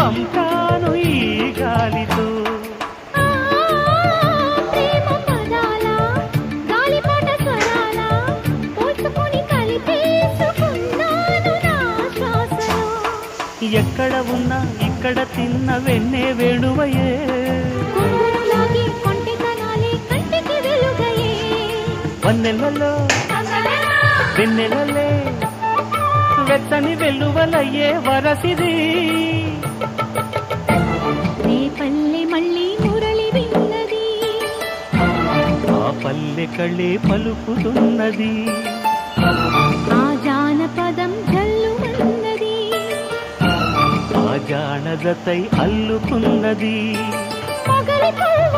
పంపాను ఈ గాలితో. ప్రేమ పదాల గాలిపాట స్వరాల పోల్చుకొని కలిపేసుకున్నాను నా శ్వాసలో. ఎక్కడ ఉన్నా ఇక్కడ తిన్న వెన్నే వేణువయే, కొంగులాగి కొంటె కనాలే కంటికి వెలుగయే. వన్నెలలో వెన్నెలలే వెచ్చని వెల్లువలయ్యే వరసిది. రేపల్లె మళ్ళీ మురళి విన్నది, ఆ పల్లె కళ్ళే పలుకుతున్నది, ఆ జానపదం జల్లుమన్నది, ఆ జానదతై అల్లుకున్నది. పగలి కళ్ళ